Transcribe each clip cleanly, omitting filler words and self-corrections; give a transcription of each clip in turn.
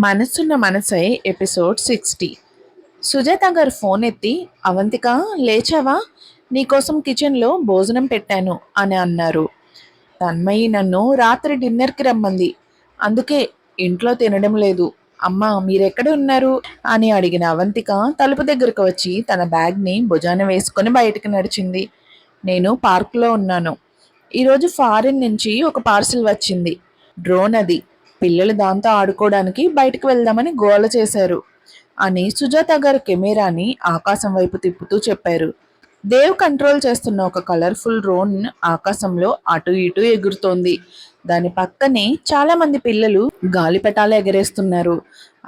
మనసున్న మనసై ఎపిసోడ్ 60. సుజాత గారు ఫోన్ ఎత్తి, అవంతిక లేచావా, నీకోసం కిచెన్లో భోజనం పెట్టాను అని అన్నారు. తన్మయి నన్ను రాత్రి డిన్నర్కి రమ్మంది, అందుకే ఇంట్లో తినడం లేదు. అమ్మా మీరెక్కడ ఉన్నారు అని అడిగిన అవంతిక తలుపు దగ్గరకు వచ్చి తన బ్యాగ్ని భుజాన వేసుకొని బయటకు నడిచింది. నేను పార్క్లో ఉన్నాను. ఈరోజు ఫారిన్ నుంచి ఒక పార్సిల్ వచ్చింది. డ్రోన్ అది. పిల్లలు దాంతో ఆడుకోవడానికి బయటకు వెళ్దామని గోల చేశారు అని సుజాత గారు కెమెరాని ఆకాశం వైపు తిప్పుతూ చెప్పారు. దేవ్ కంట్రోల్ చేస్తున్న ఒక కలర్ఫుల్ డ్రోన్ ఆకాశంలో అటు ఇటు ఎగురుతోంది. దాని పక్కనే చాలా మంది పిల్లలు గాలిపటాలు ఎగరేస్తున్నారు.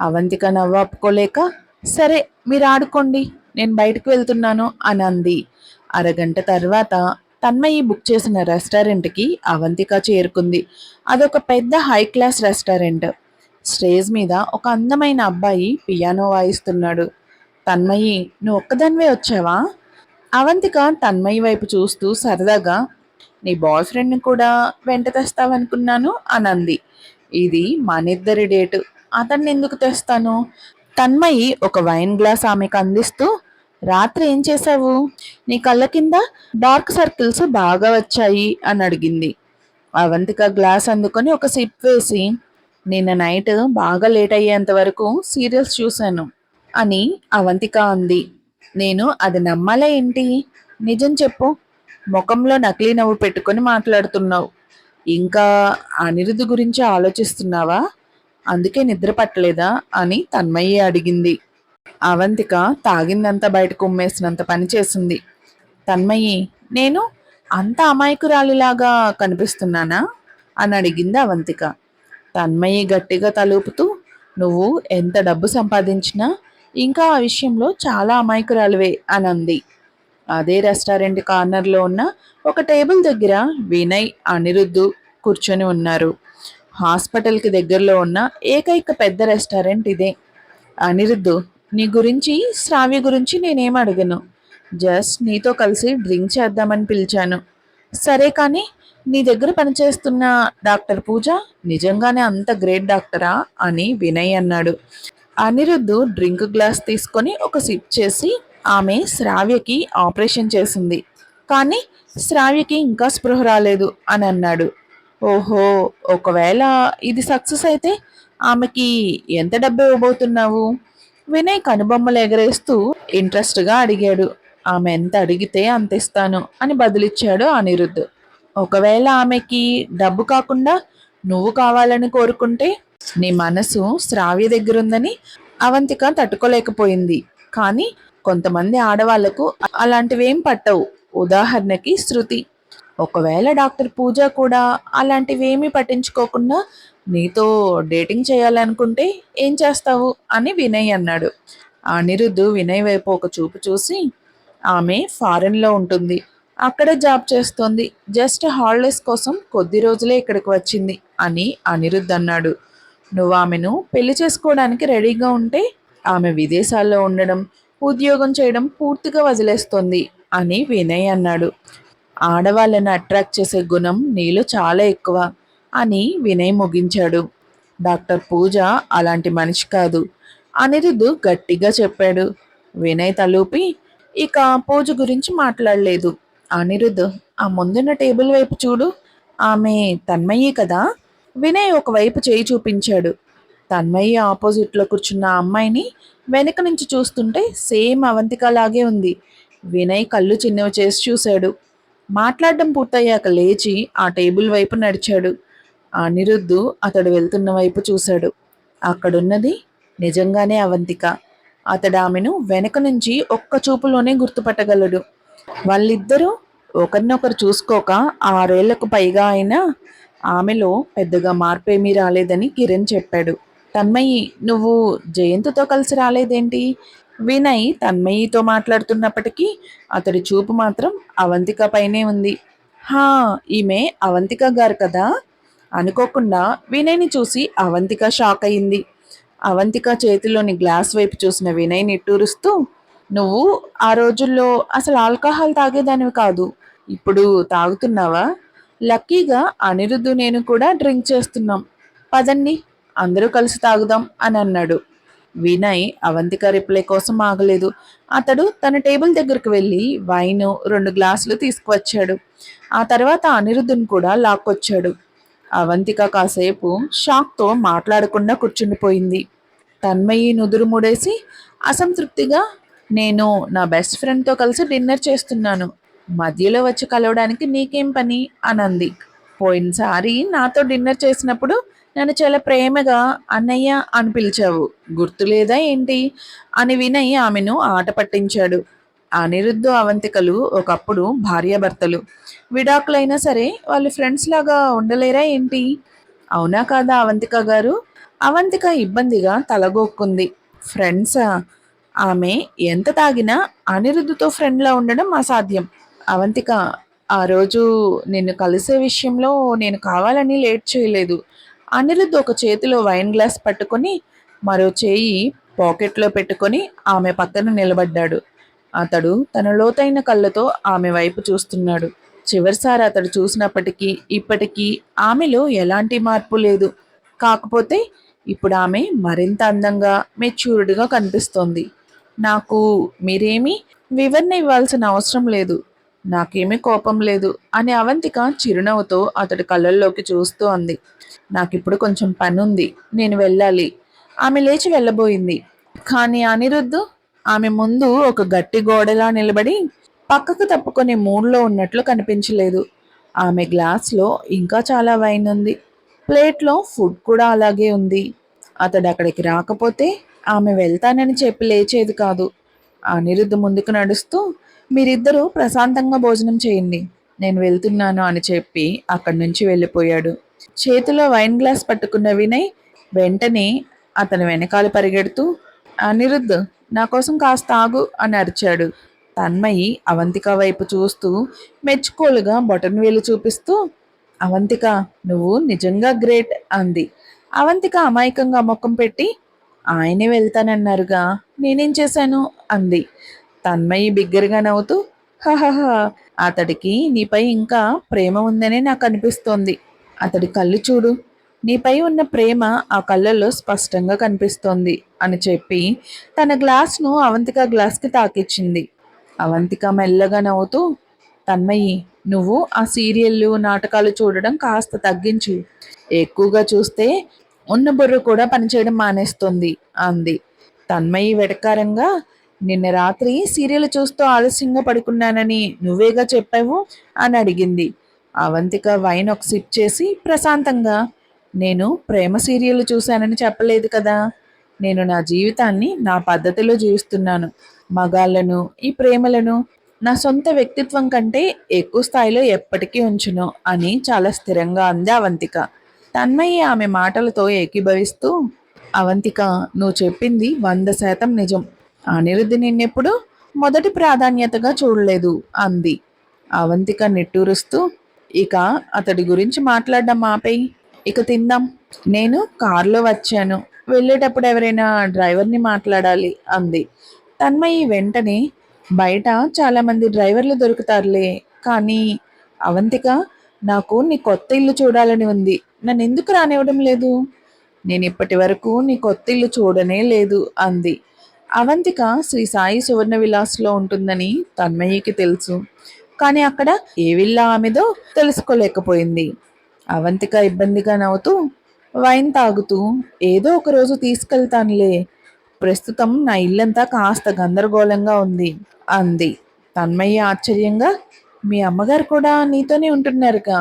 అవంతిక నవ్వు ఆపుకోలేక, సరే మీరు ఆడుకోండి, నేను బయటకు వెళ్తున్నాను అని అంది. అరగంట తర్వాత తన్మయి బుక్ చేసిన రెస్టారెంట్కి అవంతిక చేరుకుంది. అదొక పెద్ద హై క్లాస్ రెస్టారెంట్. స్టేజ్ మీద ఒక అందమైన అబ్బాయి పియానో వాయిస్తున్నాడు. తన్మయి, నువ్వు ఒక్కదానివే వచ్చావా? అవంతిక తన్మయి వైపు చూస్తూ సరదాగా, నీ బాయ్ ఫ్రెండ్ని కూడా వెంట తెస్తావనుకున్నాను అని అంది. ఇది మనిద్దరి డేటు, అతన్ని ఎందుకు తెస్తాను? తన్మయి ఒక వైన్ గ్లాస్ ఆమెకు అందిస్తూ, రాత్రి ఏం చేశావు, నీ కళ్ళ కింద డార్క్ సర్కిల్స్ బాగా వచ్చాయి అని అడిగింది. అవంతిక గ్లాస్ అందుకొని ఒక సిప్ వేసి, నిన్న నైట్ బాగా లేట్ అయ్యేంత వరకు సీరియల్స్ చూశాను అని అవంతిక అంది. నేను అది నమ్మాలా ఏంటి? నిజం చెప్పు. ముఖంలో నకిలీ నవ్వు పెట్టుకొని మాట్లాడుతున్నావు. ఇంకా అనిరుద్ధ్ గురించి ఆలోచిస్తున్నావా? అందుకే నిద్ర పట్టలేదా అని తన్మయ్య అడిగింది. అవంతిక తాగిందంతా బయటకు ఉమ్మేసినంత పని చేసింది. తన్మయ్యి, నేను అంత అమాయకురాలిలాగా కనిపిస్తున్నానా అని అడిగింది అవంతిక. తన్మయ్యి గట్టిగా తలూపుతూ, నువ్వు ఎంత డబ్బు సంపాదించినా ఇంకా ఆ విషయంలో చాలా అమాయకురాలివే అని అంది. అదే రెస్టారెంట్ కార్నర్లో ఉన్న ఒక టేబుల్ దగ్గర వినయ్, అనిరుద్ధు కూర్చొని ఉన్నారు. హాస్పిటల్కి దగ్గరలో ఉన్న ఏకైక పెద్ద రెస్టారెంట్ ఇదే. అనిరుద్ధు, నీ గురించి, శ్రావ్య గురించి నేనేం అడగను. జస్ట్ నీతో కలిసి డ్రింక్ చేద్దామని పిలిచాను. సరే కానీ నీ దగ్గర పనిచేస్తున్న డాక్టర్ పూజ నిజంగానే అంత గ్రేట్ డాక్టరా అని వినయ్ అన్నాడు. అనిరుద్ధు డ్రింక్ గ్లాస్ తీసుకొని ఒక సిప్ చేసి, ఆమె శ్రావ్యకి ఆపరేషన్ చేసింది, కానీ శ్రావ్యకి ఇంకా స్పృహ రాలేదు అని అన్నాడు. ఓహో, ఒకవేళ ఇది సక్సెస్ అయితే ఆమెకి ఎంత డబ్బు ఇవ్వబోతున్నావు? వినయ్ కనుబొమ్మలు ఎగరేస్తూ ఇంట్రెస్ట్గా అడిగాడు. ఆమె ఎంత అడిగితే అంత ఇస్తాను అని బదులిచ్చాడు అనిరుద్ధ్. ఒకవేళ ఆమెకి డబ్బు కాకుండా నువ్వు కావాలని కోరుకుంటే? నీ మనసు శ్రావ్య దగ్గరుందని అవంతిక తట్టుకోలేకపోయింది. కానీ కొంతమంది ఆడవాళ్లకు అలాంటివేం పట్టవు. ఉదాహరణకి శృతి. ఒకవేళ డాక్టర్ పూజ కూడా అలాంటివేమీ పట్టించుకోకుండా నీతో డేటింగ్ చేయాలనుకుంటే ఏం చేస్తావు అని వినయ్ అన్నాడు. అనిరుద్ధు వినయ్ వైపు ఒక చూపు చూసి, ఆమె ఫారెన్లో ఉంటుంది, అక్కడే జాబ్ చేస్తోంది, జస్ట్ హాలిడేస్ కోసం కొద్ది రోజులే ఇక్కడికి వచ్చింది అని అనిరుద్ధ్ అన్నాడు. నువ్వు ఆమెను పెళ్లి చేసుకోవడానికి రెడీగా ఉంటే ఆమె విదేశాల్లో ఉండడం, ఉద్యోగం చేయడం పూర్తిగా వదిలేస్తోంది అని వినయ్ అన్నాడు. ఆడవాళ్ళని అట్రాక్ట్ చేసే గుణం నీలో చాలా ఎక్కువ అని వినయ్ ముగించాడు. డాక్టర్ పూజ అలాంటి మనిషి కాదు, అనిరుద్ధు గట్టిగా చెప్పాడు. వినయ్ తలూపి ఇక పూజ గురించి మాట్లాడలేదు. అనిరుద్ధ్, ఆ ముందున్న టేబుల్ వైపు చూడు, ఆమె తన్మయ్యి కదా? వినయ్ ఒకవైపు చేయి చూపించాడు. తన్మయ్యి ఆపోజిట్లో కూర్చున్న అమ్మాయిని వెనక నుంచి చూస్తుంటే సేమ్ అవంతిక లాగే ఉంది. వినయ్ కళ్ళు చిన్నవి చేసి చూశాడు. మాట్లాడడం పూర్తయ్యాక లేచి ఆ టేబుల్ వైపు నడిచాడు. అనిరుద్ధు అతడు వెళ్తున్న వైపు చూశాడు. అక్కడున్నది నిజంగానే అవంతిక. అతడు ఆమెను వెనక నుంచి ఒక్క చూపులోనే గుర్తుపట్టగలడు. వాళ్ళిద్దరూ ఒకరినొకరు చూసుకోక 6 ఏళ్లకు పైగా అయినా ఆమెలో పెద్దగా మార్పేమీ రాలేదని కిరణ్ చెప్పాడు. తన్మయి, నువ్వు జయంత్తో కలిసి రాలేదేంటి? వినయ్ తన్మయితో మాట్లాడుతున్నప్పటికీ అతడి చూపు మాత్రం అవంతిక పైనే ఉంది. హా, ఈమె అవంతిక గారు కదా? అనుకోకుండా వినయ్ని చూసి అవంతిక షాక్ అయింది. అవంతిక చేతిలోని గ్లాస్ వైపు చూసిన వినయ్ నిట్టూరుస్తూ, నువ్వు ఆ రోజుల్లో అసలు ఆల్కహాల్ తాగేదానివి కాదు, ఇప్పుడు తాగుతున్నావా? లక్కీగా అనిరుద్ధు నేను కూడా డ్రింక్ చేస్తున్నాం, పదండి అందరూ కలిసి తాగుదాం అని అన్నాడు. వినయ్ అవంతిక రిప్లై కోసం ఆగలేదు. అతడు తన టేబుల్ దగ్గరకు వెళ్ళి వైన్ 2 గ్లాసులు తీసుకువచ్చాడు. ఆ తర్వాత అనిరుద్ధుని కూడా లాక్కొచ్చాడు. అవంతిక కాసేపు షాక్తో మాట్లాడకుండా కూర్చుండిపోయింది. తన్మయి నుదురు ముడేసి అసంతృప్తిగా, నేను నా బెస్ట్ ఫ్రెండ్తో కలిసి డిన్నర్ చేస్తున్నాను, మధ్యలో వచ్చి కలవడానికి నీకేం పని అనంది. పోయినసారి నాతో డిన్నర్ చేసినప్పుడు నన్ను చాలా ప్రేమగా అన్నయ్య అని పిలిచావు, గుర్తులేదా ఏంటి అని వినయ్ ఆమెను ఆట పట్టించాడు. అనిరుద్ధు అవంతికలు ఒకప్పుడు భార్యాభర్తలు. విడాకులైనా సరే వాళ్ళు ఫ్రెండ్స్ లాగా ఉండలేరా ఏంటి? అవునా కాదా అవంతిక గారు? అవంతిక ఇబ్బందిగా తలగొక్కుంది. ఫ్రెండ్సా? ఆమె ఎంత తాగినా అనిరుద్ధుతో ఫ్రెండ్లా ఉండడం అసాధ్యం. అవంతిక, ఆ రోజు నిన్ను కలిసే విషయంలో నేను కావాలని లేట్ చేయలేదు. అనిరుద్ధ్ ఒక చేతిలో వైన్ గ్లాస్ పట్టుకొని మరో చేయి పాకెట్లో పెట్టుకొని ఆమె పక్కన నిలబడ్డాడు. అతడు తన లోతైన కళ్ళతో ఆమె వైపు చూస్తున్నాడు. చివరిసారి అతడు చూసినప్పటికీ ఇప్పటికీ ఆమెలో ఎలాంటి మార్పు లేదు. కాకపోతే ఇప్పుడు ఆమె మరింత అందంగా, మెచ్యూర్డ్గా కనిపిస్తోంది. నాకు మీరేమీ వివరణ ఇవ్వాల్సిన అవసరం లేదు, నాకేమీ కోపం లేదు అని అవంతిక చిరునవ్వుతో అతడి కళ్ళల్లోకి చూస్తూ అంది. నాకిప్పుడు కొంచెం పనుంది, నేను వెళ్ళాలి. ఆమె లేచి వెళ్ళబోయింది. కానీ అనిరుద్ధ్ ఆమె ముందు ఒక గట్టి గోడలా నిలబడి పక్కకు తప్పుకునే మూడ్లో ఉన్నట్లు కనిపించలేదు. ఆమె గ్లాస్లో ఇంకా చాలా వైన్ ఉంది. ప్లేట్లో ఫుడ్ కూడా అలాగే ఉంది. అతడు అక్కడికి రాకపోతే ఆమె వెళ్తానని చెప్పి లేచేది కాదు. అనిరుద్ధ్ ముందుకు నడుస్తూ, మీరిద్దరూ ప్రశాంతంగా భోజనం చేయండి, నేను వెళ్తున్నాను అని చెప్పి అక్కడి నుంచి వెళ్ళిపోయాడు. చేతిలో వైన్ గ్లాస్ పట్టుకున్న వినయ్ వెంటనే అతని వెనకాల పరిగెడుతూ, అనిరుద్ధ్, నా కోసం కాస్త ఆగు అని అరిచాడు. తన్మయి అవంతిక వైపు చూస్తూ మెచ్చుకోలుగా బొటనవేలు చూపిస్తూ, అవంతిక, నువ్వు నిజంగా గ్రేట్ అంది. అవంతిక అమాయకంగా ముఖం పెట్టి, ఆయనే వెళ్తానన్నారుగా, నేనేం చేశాను అంది. తన్మయి బిగ్గరగా నవ్వుతూ, హహహ, అతడికి నీపై ఇంకా ప్రేమ ఉందనే నాకు అనిపిస్తోంది. అతడి కళ్ళు చూడు, నీపై ఉన్న ప్రేమ ఆ కళ్ళల్లో స్పష్టంగా కనిపిస్తోంది అని చెప్పి తన గ్లాస్ను అవంతిక గ్లాస్కి తాకిచ్చింది. అవంతిక మెల్లగా నవ్వుతూ, తన్మయి, నువ్వు ఆ సీరియళ్ళు నాటకాలు చూడడం కాస్త తగ్గించు, ఎక్కువగా చూస్తే ఉన్న బుర్ర కూడా పనిచేయడం మానేస్తుంది అంది. తన్మయి వెటకారంగా, నిన్న రాత్రి సీరియల్ చూస్తూ ఆలస్యంగా పడుకున్నానని నువ్వేగా చెప్పావు అని అడిగింది. అవంతిక వైన్ ఒక సిప్ చేసి ప్రశాంతంగా, నేను ప్రేమ సీరియల్ చూశానని చెప్పలేదు కదా, నేను నా జీవితాన్ని నా పద్ధతిలో జీవిస్తున్నాను, మగాళ్ళను ఈ ప్రేమలను నా సొంత వ్యక్తిత్వం కంటే ఎక్కువ స్థాయిలో ఎప్పటికీ ఉంచును అని చాలా స్థిరంగా అంది అవంతిక. తన్మయి ఆమె మాటలతో ఏకీభవిస్తూ, అవంతిక, నువ్వు చెప్పింది 100% నిజం. అనిరుద్ధి నిన్నెప్పుడు మొదటి ప్రాధాన్యతగా చూడలేదు అంది. అవంతిక నిట్టూరుస్తూ, ఇక అతడి గురించి మాట్లాడడం ఆపేయి, ఇక తిందాం. నేను కారులో వచ్చాను, వెళ్ళేటప్పుడు ఎవరైనా డ్రైవర్ని మాట్లాడాలి అంది. తన్మయి వెంటనే, బయట చాలామంది డ్రైవర్లు దొరుకుతారులే, కానీ అవంతిక, నాకు నీ కొత్త ఇల్లు చూడాలని ఉంది, నన్ను ఎందుకు రానివ్వడం లేదు? నేను ఇప్పటి వరకు నీ కొత్త ఇల్లు చూడనే లేదు అంది. అవంతిక శ్రీ సాయి సువర్ణ విలాస్లో ఉంటుందని తన్మయ్యకి తెలుసు, కానీ అక్కడ ఏ విల్లా ఆమెదో తెలుసుకోలేకపోయింది. అవంతిక ఇబ్బందిగా నవ్వుతూ, వైన్ తాగుతూ, ఏదో ఒక రోజు తీసుకెళ్తానులే, ప్రస్తుతం నా ఇల్లంతా కాస్త గందరగోళంగా ఉంది అంది. తన్మయ్య ఆశ్చర్యంగా, మీ అమ్మగారు కూడా నీతోనే ఉంటున్నారుగా,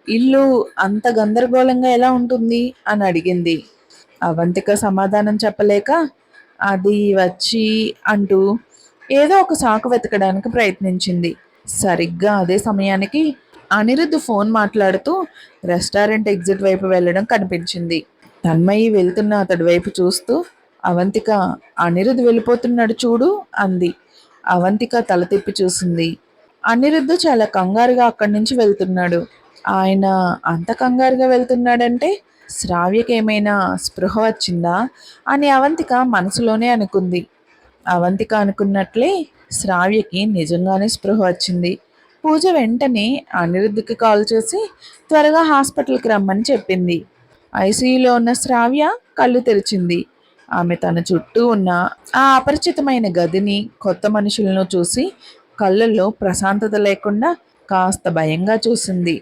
ఇల్లు అంత గందరగోళంగా ఎలా ఉంటుంది అని అడిగింది. అవంతిక సమాధానం చెప్పలేక, అది వచ్చి అంటూ ఏదో ఒక సాకు వెతకడానికి ప్రయత్నించింది. సరిగ్గా అదే సమయానికి అనిరుద్ధ్ ఫోన్ మాట్లాడుతూ రెస్టారెంట్ ఎగ్జిట్ వైపు వెళ్ళడం కనిపించింది. తన్మయి వెళ్తున్న అతడి వైపు చూస్తూ, అవంతిక, అనిరుద్ధ్ వెళ్ళిపోతున్నాడు చూడు అంది. అవంతిక తల తిప్పి చూసింది. అనిరుద్ధ్ చాలా కంగారుగా అక్కడి నుంచి వెళ్తున్నాడు. ఆయన అంత కంగారుగా వెళ్తున్నాడంటే శ్రావ్యకి ఏమైనా స్పృహ వచ్చిందా అని అవంతిక మనసులోనే అనుకుంది. అవంతిక అనుకున్నట్లే శ్రావ్యకి నిజంగానే స్పృహ వచ్చింది. పూజ వెంటనే అనిరుద్ధ్కి కాల్ చేసి త్వరగా హాస్పిటల్కి రమ్మని చెప్పింది. ఐసీయూలో ఉన్న శ్రావ్య కళ్ళు తెరిచింది. ఆమె తన చుట్టూ ఉన్న ఆ అపరిచితమైన గదిని, కొత్త మనుషులను చూసి కళ్ళల్లో ప్రశాంతత లేకుండా కాస్త భయంగా చూసింది.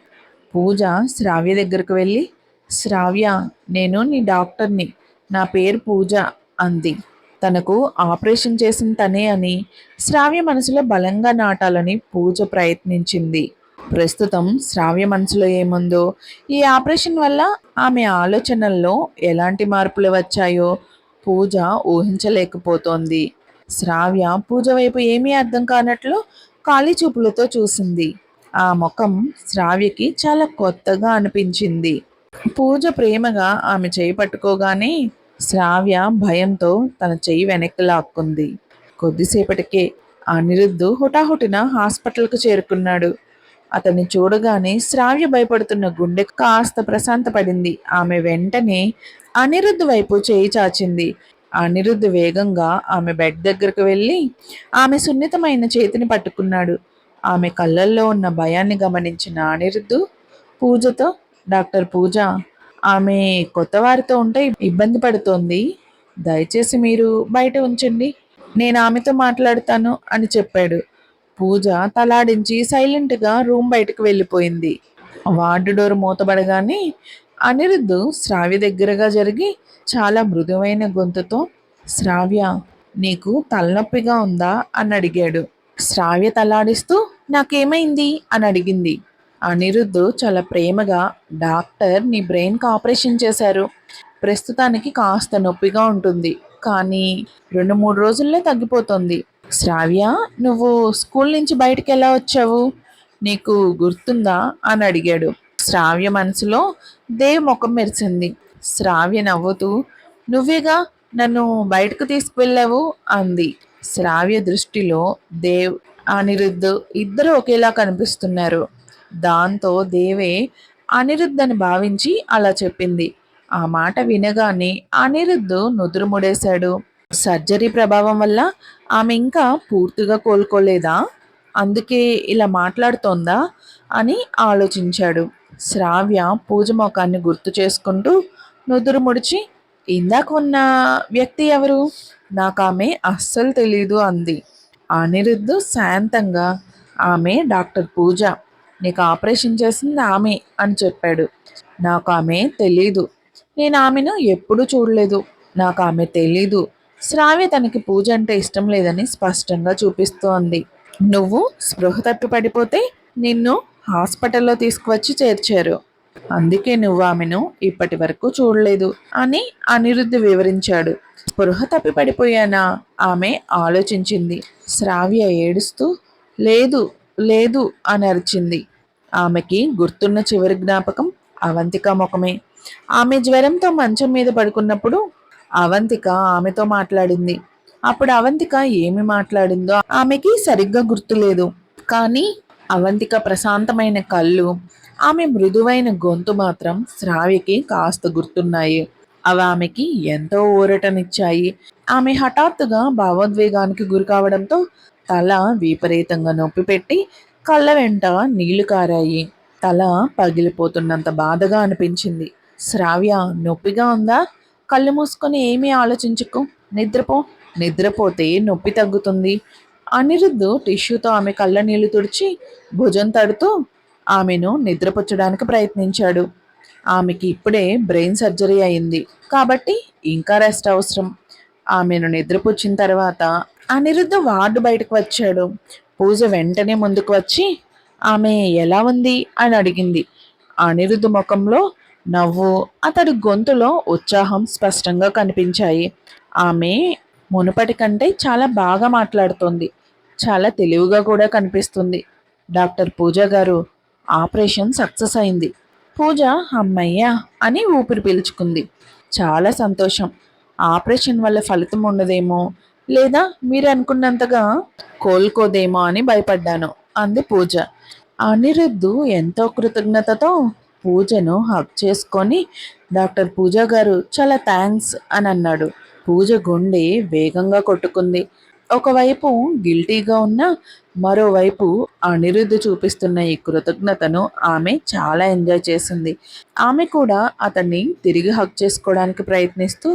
పూజ శ్రావ్య దగ్గరకు వెళ్ళి, శ్రావ్య, నేను నీ డాక్టర్ని. నా పేరు పూజ అంది. తనకు ఆపరేషన్ చేసిన తనే అని శ్రావ్య మనసులో బలంగా నాటాలని పూజ ప్రయత్నించింది. ప్రస్తుతం శ్రావ్య మనసులో ఏముందో, ఈ ఆపరేషన్ వల్ల ఆమె ఆలోచనల్లో ఎలాంటి మార్పులు వచ్చాయో పూజ ఊహించలేకపోతోంది. శ్రావ్య పూజ వైపు ఏమీ అర్థం కానట్లు ఖాళీ చూపులతో చూసింది. ఆ ముఖం శ్రావ్యకి చాలా కొత్తగా అనిపించింది. పూజ ప్రేమగా ఆమె చేయి పట్టుకోగానే శ్రావ్య భయంతో తన చెయ్యి వెనక్కి లాక్కుంది. కొద్దిసేపటికే అనిరుద్ధు హుటాహుటిన హాస్పిటల్కు చేరుకున్నాడు. అతన్ని చూడగానే శ్రావ్య భయపడుతున్న గుండె కాస్త ప్రశాంతపడింది. ఆమె వెంటనే అనిరుద్ధ్ వైపు చేయి చాచింది. అనిరుద్ధ్ వేగంగా ఆమె బెడ్ దగ్గరకు వెళ్ళి ఆమె సున్నితమైన చేతిని పట్టుకున్నాడు. ఆమె కళ్ళల్లో ఉన్న భయాన్ని గమనించిన అనిరుద్ధ్ పూజతో, డాక్టర్ పూజ, ఆమె కొత్త వారితో ఉంటే ఇబ్బంది పడుతోంది. దయచేసి మీరు బయట ఉంచండి, నేను ఆమెతో మాట్లాడతాను అని చెప్పాడు. పూజ తలాడించి సైలెంట్గా రూమ్ బయటకు వెళ్ళిపోయింది. వార్డు డోర్ మూతబడగానే అనిరుద్ధు శ్రావ్య దగ్గరగా జరిగి చాలా మృదువైన గొంతుతో, శ్రావ్య, నీకు తలనొప్పిగా ఉందా అని అడిగాడు. శ్రావ్య తలాడిస్తూ నాకేమైంది అని అడిగింది. అనిరుద్ధు చాలా ప్రేమగా, డాక్టర్ నీ బ్రెయిన్కి ఆపరేషన్ చేశారు. ప్రస్తుతానికి కాస్త నొప్పిగా ఉంటుంది, కానీ 2-3 రోజుల్లో తగ్గిపోతుంది. శ్రావ్య, నువ్వు స్కూల్ నుంచి బయటికి ఎలా వచ్చావు, నీకు గుర్తుందా అని అడిగాడు. శ్రావ్య మనసులో దేవ్ ముఖం మెరిసింది. శ్రావ్య నవ్వుతూ, నువ్వేగా నన్ను బయటకు తీసుకువెళ్ళావు అంది. శ్రావ్య దృష్టిలో దేవ్, అనిరుద్ధ్ ఇద్దరు ఒకేలా కనిపిస్తున్నారు. దాంతో దేవే అనిరుద్ధ్ అని భావించి అలా చెప్పింది. ఆ మాట వినగానే అనిరుద్ధ్ నుదురు ముడేశాడు. సర్జరీ ప్రభావం వల్ల ఆమె ఇంకా పూర్తిగా కోలుకోలేదా, అందుకే ఇలా మాట్లాడుతోందా అని ఆలోచించాడు. శ్రావ్య పూజ ముఖాన్ని గుర్తు చేసుకుంటూ నుదురు ముడిచి, ఇందాక ఉన్న వ్యక్తి ఎవరు, నాకు ఆమె అస్సలు తెలీదు అంది. అనిరుద్ధ్ శాంతంగా, ఆమె డాక్టర్ పూజ, నీకు ఆపరేషన్ చేసింది ఆమె అని చెప్పాడు. నాకు ఆమె తెలీదు, నేను ఆమెను ఎప్పుడూ చూడలేదు, నాకు ఆమె తెలీదు. శ్రావ్య తనకి పూజ అంటే ఇష్టం లేదని స్పష్టంగా చూపిస్తోంది. నువ్వు స్పృహ తప్పి పడిపోతే నిన్ను హాస్పిటల్లో తీసుకువచ్చి చేర్చారు, అందుకే నువ్వు ఆమెను ఇప్పటి వరకు చూడలేదు అని అనిరుద్ధ్ వివరించాడు. స్పృహ తప్పి పడిపోయానా, ఆమె ఆలోచించింది. శ్రావ్య ఏడుస్తూ లేదు లేదు అని అరిచింది. ఆమెకి గుర్తున్న చివరి జ్ఞాపకం అవంతిక ముఖమే. ఆమె జ్వరంతో మంచం మీద పడుకున్నప్పుడు అవంతిక ఆమెతో మాట్లాడింది. అప్పుడు అవంతిక ఏమి మాట్లాడిందో ఆమెకి సరిగ్గా గుర్తులేదు. కానీ అవంతిక ప్రశాంతమైన కళ్ళు, ఆమె మృదువైన గొంతు మాత్రం శ్రావ్యకి కాస్త గుర్తున్నాయి. అవి ఆమెకి ఎంతో ఊరటనిచ్చాయి. ఆమె హఠాత్తుగా భావోద్వేగానికి గురి కావడంతో తల విపరీతంగా నొప్పి పెట్టి కళ్ళ వెంట నీళ్లు కారాయి. తల పగిలిపోతున్నంత బాధగా అనిపించింది. శ్రావ్య, నొప్పిగా ఉందా, కళ్ళు మూసుకొని ఏమీ ఆలోచించుకో, నిద్రపో, నిద్రపోతే నొప్పి తగ్గుతుంది. అనిరుద్ధు టిష్యూతో ఆమె కళ్ళ నీళ్లు తుడిచి భుజం తడుతూ ఆమెను నిద్రపుచ్చడానికి ప్రయత్నించాడు. ఆమెకి ఇప్పుడే బ్రెయిన్ సర్జరీ అయింది కాబట్టి ఇంకా రెస్ట్ అవసరం. ఆమెను నిద్రపుచ్చిన తర్వాత అనిరుద్ధ వార్డు బయటకు వచ్చాడు. పూజ వెంటనే ముందుకు వచ్చి ఆమె ఎలా ఉంది అని అడిగింది. అనిరుద్ధ ముఖంలో నవ్వు, అతడి గొంతులో ఉత్సాహం స్పష్టంగా కనిపించాయి. ఆమె మునుపటి కంటే చాలా బాగా మాట్లాడుతోంది, చాలా తెలివిగా కూడా కనిపిస్తుంది. డాక్టర్ పూజ గారు, ఆపరేషన్ సక్సెస్ అయింది. పూజ అమ్మయ్యా అని ఊపిరి పీల్చుకుంది. చాలా సంతోషం. ఆపరేషన్ వల్ల ఫలితం ఉండదేమో, లేదా మీరు అనుకున్నంతగా కోలుకోదేమో అని భయపడ్డాను అంది పూజ. అనిరుద్ధు ఎంతో కృతజ్ఞతతో పూజను హక్ చేసుకొని, డాక్టర్ పూజ గారు చాలా థ్యాంక్స్ అని అన్నాడు. పూజ గుండె వేగంగా కొట్టుకుంది. ఒకవైపు గిల్టీగా ఉన్న, మరోవైపు అనిరుద్ధ్ చూపిస్తున్న ఈ కృతజ్ఞతను ఆమె చాలా ఎంజాయ్ చేసింది. ఆమె కూడా అతన్ని తిరిగి హక్ చేసుకోవడానికి ప్రయత్నిస్తూ,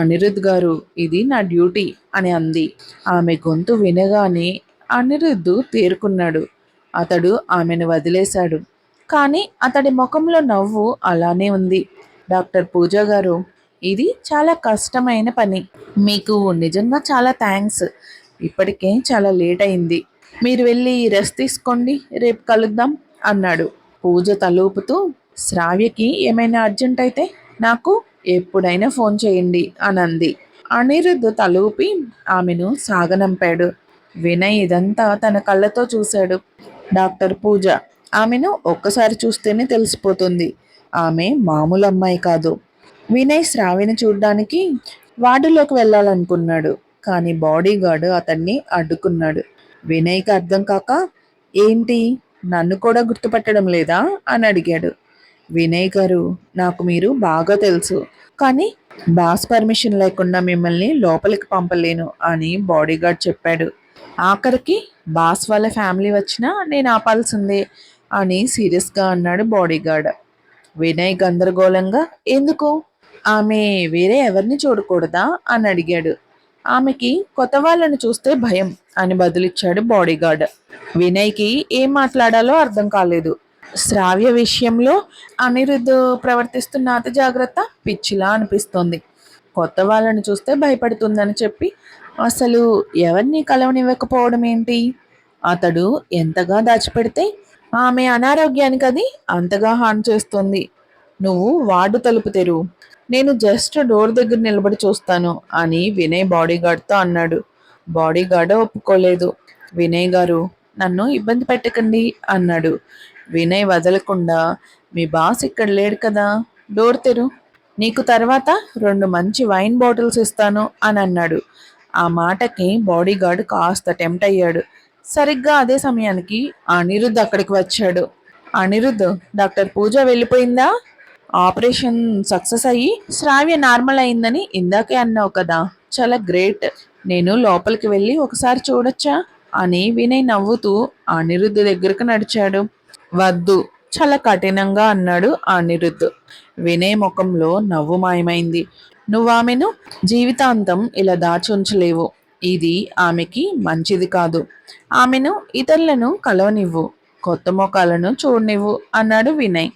అనిరుద్ధ్ గారు, ఇది నా డ్యూటీ అని అంది. ఆమె గొంతు వినగానే అనిరుద్ధ్ తేరుకున్నాడు. అతడు ఆమెను వదిలేశాడు. కానీ అతడి ముఖంలో నవ్వు అలానే ఉంది. డాక్టర్ పూజ గారు, ఇది చాలా కష్టమైన పని. మీకు నిజంగా చాలా థ్యాంక్స్. ఇప్పటికే చాలా లేట్ అయింది. మీరు వెళ్ళి రెస్ట్ తీసుకోండి, రేపు కలుద్దాం అన్నాడు. పూజ తలూపుతూ, శ్రావ్యకి ఏమైనా అర్జెంట్ అయితే నాకు ఎప్పుడైనా ఫోన్ చేయండి అని అంది. అనిరుద్ధ్ తలూపి ఆమెను సాగనంపాడు. వినయ్ ఇదంతా తన కళ్ళతో చూశాడు. డాక్టర్ పూజ, ఆమెను ఒక్కసారి చూస్తేనే తెలిసిపోతుంది. ఆమె మామూలు అమ్మాయి కాదు. వినయ్ శ్రావ్యని చూడ్డానికి వార్డులోకి వెళ్ళాలనుకున్నాడు. కానీ బాడీ గార్డ్ అతన్ని అడ్డుకున్నాడు. వినయ్కి అర్థం కాక, ఏంటి, నన్ను కూడా గుర్తుపట్టడం లేదా అని అడిగాడు. వినయ్ గారు, నాకు మీరు బాగా తెలుసు, కానీ బాస్ పర్మిషన్ లేకుండా మిమ్మల్ని లోపలికి పంపలేను అని బాడీగార్డ్ చెప్పాడు. ఆఖరికి బాస్ వాళ్ళ ఫ్యామిలీ వచ్చినా నేను ఆపాల్సిందే అని సీరియస్గా అన్నాడు బాడీగార్డ్. వినయ్ గందరగోళంగా, ఎందుకు, ఆమె వేరే ఎవరిని చూడకూడదా అని అడిగాడు. ఆమెకి కొత్త వాళ్ళని చూస్తే భయం అని బదులిచ్చాడు బాడీగార్డ్. వినయ్కి ఏం మాట్లాడాలో అర్థం కాలేదు. శ్రావ్య విషయంలో అనిరుద్ధ్ ప్రవర్తిస్తున్న అతి జాగ్రత్త పిచ్చిలా అనిపిస్తోంది. కొత్త వాళ్ళని చూస్తే భయపడుతుందని చెప్పి అసలు ఎవరిని కలవనివ్వకపోవడం ఏంటి? అతడు ఎంతగా దాచిపెడితే ఆమె అనారోగ్యానికి అది అంతగా హాని చేస్తుంది. నువ్వు వార్డు తలుపు తెరువు, నేను జస్ట్ డోర్ దగ్గర నిలబడి చూస్తాను అని వినయ్ బాడీగార్డ్తో అన్నాడు. బాడీగార్డ్ ఒప్పుకోలేదు. వినయ్ గారు, నన్ను ఇబ్బంది పెట్టకండి అన్నాడు. వినయ్ వదలకుండా, మీ బాస్ ఇక్కడ లేడు కదా, డోర్ తెరు, నీకు తర్వాత 2 మంచి వైన్ బాటిల్స్ ఇస్తాను అని అన్నాడు. ఆ మాటకి బాడీగార్డ్ కాస్త టెంప్ట్ అయ్యాడు. సరిగ్గా అదే సమయానికి అనిరుద్ధ్ అక్కడికి వచ్చాడు. అనిరుద్ధ్, డాక్టర్ పూజ వెళ్ళిపోయిందా? ఆపరేషన్ సక్సెస్ అయ్యి శ్రావ్య నార్మల్ అయిందని ఇందాకే అన్నావు కదా, చాలా గ్రేట్. నేను లోపలికి వెళ్ళి ఒకసారి చూడొచ్చా అని వినయ్ నవ్వుతూ అనిరుద్ధ్ దగ్గరకు నడిచాడు. వద్దు, చాలా కఠినంగా అన్నాడు అనిరుద్ధ్. వినయ్ ముఖంలో నవ్వు మాయమైంది. నువ్వు ఆమెను జీవితాంతం ఇలా దాచి ఉంచలేవు. ఇది ఆమెకి మంచిది కాదు. ఆమెను ఇతరులను కలవనివ్వు, కొత్త ముఖాలను చూడనివ్వు అన్నాడు వినయ్.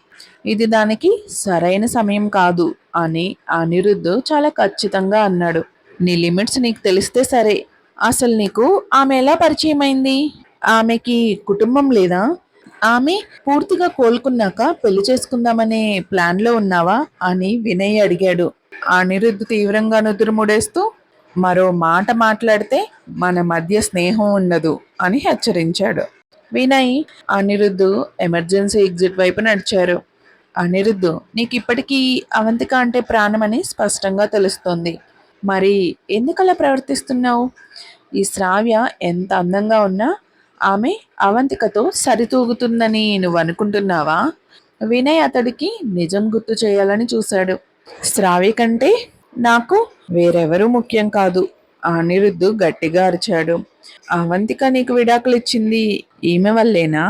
ఇది దానికి సరైన సమయం కాదు అని అనిరుద్ధ్ చాలా ఖచ్చితంగా అన్నాడు. నీ లిమిట్స్ నీకు తెలిస్తే సరే. అసలు నీకు ఆమె ఎలా పరిచయం అయింది? ఆమెకి కుటుంబం లేదా? ఆమె పూర్తిగా కోలుకున్నాక పెళ్లి చేసుకుందామనే ప్లాన్లో ఉన్నావా అని వినయ్ అడిగాడు. అనిరుద్ధ్ తీవ్రంగా నుదురుముడేస్తూ, మరో మాట మాట్లాడితే మన మధ్య స్నేహం ఉండదు అని హెచ్చరించాడు. వినయ్, అనిరుద్ధ్ ఎమర్జెన్సీ ఎగ్జిట్ వైపు నడిచారు. అనిరుద్ధ్, నీకు ఇప్పటికీ అవంతిక అంటే ప్రాణమని స్పష్టంగా తెలుస్తోంది. మరి ఎందుకలా ప్రవర్తిస్తున్నావు? ఈ శ్రావ్య ఎంత అందంగా ఉన్నా ఆమె అవంతికతో సరితూగుతుందని నువ్వు అనుకుంటున్నావా? వినయ్ అతడికి నిజం గుర్తు చేయాలని చూశాడు. శ్రావ్య కంటే నాకు వేరెవరూ ముఖ్యం కాదు. అనిరుద్ధ్ గట్టిగా అరిచాడు. అవంతిక నీకు విడాకులు ఇచ్చింది ఈమె వల్లేనా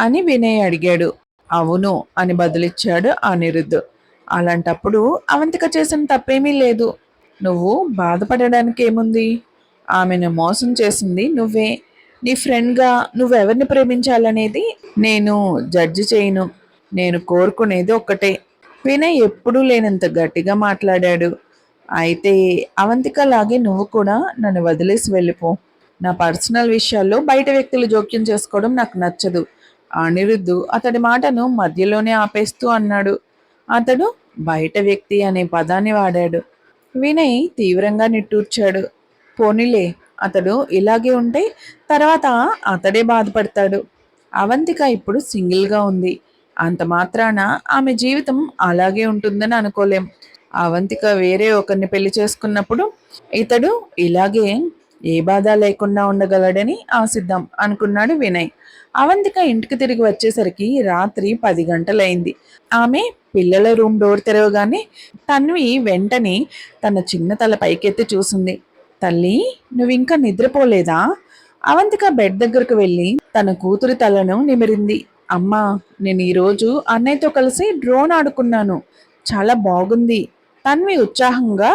అని వినయ్ అడిగాడు. అవును అని బదులిచ్చాడు అనిరుద్ధ్. అలాంటప్పుడు అవంతిక చేసిన తప్పేమీ లేదు. నువ్వు బాధపడడానికి ఏముంది? ఆమెను మోసం చేసింది నువ్వే. నీ ఫ్రెండ్గా నువ్వెవరిని ప్రేమించాలనేది నేను జడ్జి చేయను. నేను కోరుకునేది ఒక్కటే. వినయ్ ఎప్పుడూ లేనంత గట్టిగా మాట్లాడాడు. అయితే అవంతిక లాగే నువ్వు కూడా నన్ను వదిలేసి వెళ్ళిపో. నా పర్సనల్ విషయాల్లో బయట వ్యక్తులు జోక్యం చేసుకోవడం నాకు నచ్చదు. అనిరుద్ధ్ అతడి మాటను మధ్యలోనే ఆపేస్తూ అన్నాడు. అతడు బయట వ్యక్తి అనే పదాన్ని వాడాడు. వినయ్ తీవ్రంగా నిట్టూర్చాడు. పోనీలే, అతడు ఇలాగే ఉంటే తర్వాత అతడే బాధపడతాడు. అవంతిక ఇప్పుడు సింగిల్గా ఉంది. అంత మాత్రాన ఆమె జీవితం అలాగే ఉంటుందని అనుకోలేం. అవంతిక వేరే ఒకరిని పెళ్లి చేసుకున్నప్పుడు ఇతడు ఇలాగే ఏ బాధ లేకుండా ఉండగలడని ఆశిద్దాం అనుకున్నాడు వినయ్. అవంతిక ఇంటికి తిరిగి వచ్చేసరికి రాత్రి 10 గంటలైంది. ఆమె పిల్లల రూమ్ డోర్ తెరవగానే తన్వి వెంటనే తన చిన్న తల పైకెత్తి చూసింది. తల్లి, నువ్వింకా నిద్రపోలేదా? అవంతిక బెడ్ దగ్గరకు వెళ్ళి తన కూతురి తలను నిమిరింది. అమ్మా, నేను ఈరోజు అన్నయ్యతో కలిసి డ్రోన్ ఆడుకున్నాను. చాలా బాగుంది. తన్వి ఉత్సాహంగా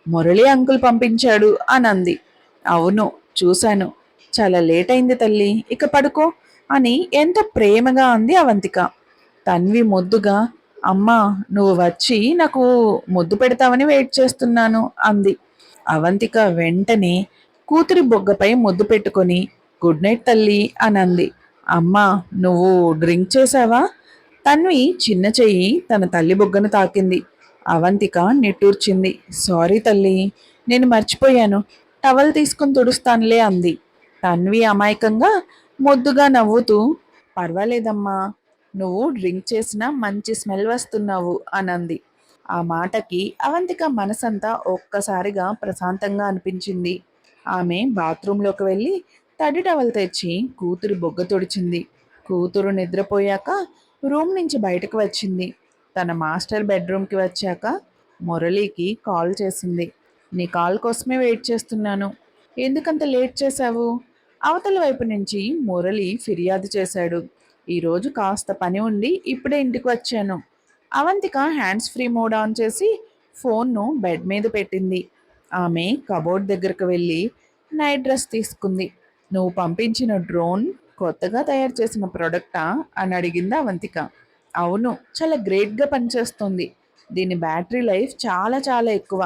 మురళి అంకుల్ పంపించాడు అని అంది. అవును, చూశాను. చాలా లేట్ అయింది తల్లి, ఇక పడుకో అని ఎంతో ప్రేమగా అంది అవంతిక. తన్వి ముద్దుగా, అమ్మా, నువ్వు వచ్చి నాకు ముద్దు పెడతావని వెయిట్ చేస్తున్నాను అంది. అవంతిక వెంటనే కూతురి బొగ్గపై ముద్దు పెట్టుకొని గుడ్ నైట్ తల్లి అని అంది. అమ్మా, నువ్వు డ్రింక్ చేసావా? తన్వి చిన్న చెయ్యి తన తల్లి బొగ్గను తాకింది. అవంతిక నిట్టూర్చింది. సారీ తల్లి, నేను మర్చిపోయాను. టవల్ తీసుకుని తుడుస్తానులే అంది. తన్వి అమాయకంగా ముద్దుగా నవ్వుతూ, పర్వాలేదమ్మా, నువ్వు డ్రింక్ చేసినా మంచి స్మెల్ వస్తున్నావు అనంది. ఆ మాటకి అవంతిక మనసంతా ఒక్కసారిగా ప్రశాంతంగా అనిపించింది. ఆమె బాత్రూంలోకి వెళ్ళి తడి టవల్ తెచ్చి కూతురి బొగ్గ తుడిచింది. కూతురు నిద్రపోయాక రూమ్ నుంచి బయటకు వచ్చింది. తన మాస్టర్ బెడ్రూమ్కి వచ్చాక మురళికి కాల్ చేసింది. నీ కాల్ కోసమే వెయిట్ చేస్తున్నాను. ఎందుకంత లేట్ చేశావు? అవతల వైపు నుంచి మురళి ఫిర్యాదు చేశాడు. ఈరోజు కాస్త పని ఉండి ఇప్పుడే ఇంటికి వచ్చాను. Avantika hands free mode on చేసి ఫోన్ను బెడ్ మీద పెట్టింది. ఆమె కబోర్డ్ దగ్గరకు వెళ్ళి నైట్ డ్రెస్ తీసుకుంది. నువ్వు పంపించిన డ్రోన్ కొత్తగా తయారు చేసిన ప్రోడక్టా అని అడిగింది అవంతిక. అవును, చాలా గ్రేట్గా పనిచేస్తుంది. దీని బ్యాటరీ లైఫ్ చాలా చాలా ఎక్కువ.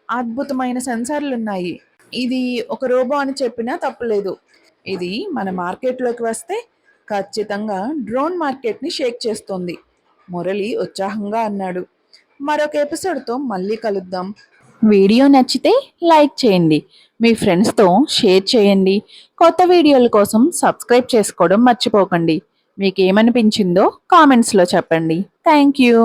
అద్భుతమైన సెన్సార్లు ఉన్నాయి. ఇది ఒక రోబో అని చెప్పినా తప్పులేదు. ఇది మన మార్కెట్లోకి వస్తే ఖచ్చితంగా డ్రోన్ మార్కెట్ని షేక్ చేస్తుంది. మురళి ఉత్సాహంగా అన్నాడు. మరొక ఎపిసోడ్తో మళ్ళీ కలుద్దాం. వీడియో నచ్చితే లైక్ చేయండి, మీ ఫ్రెండ్స్తో షేర్ చేయండి. కొత్త వీడియోల కోసం సబ్స్క్రైబ్ చేసుకోవడం మర్చిపోకండి. మీకు ఏమనిపించిందో కామెంట్స్లో చెప్పండి. Thank you.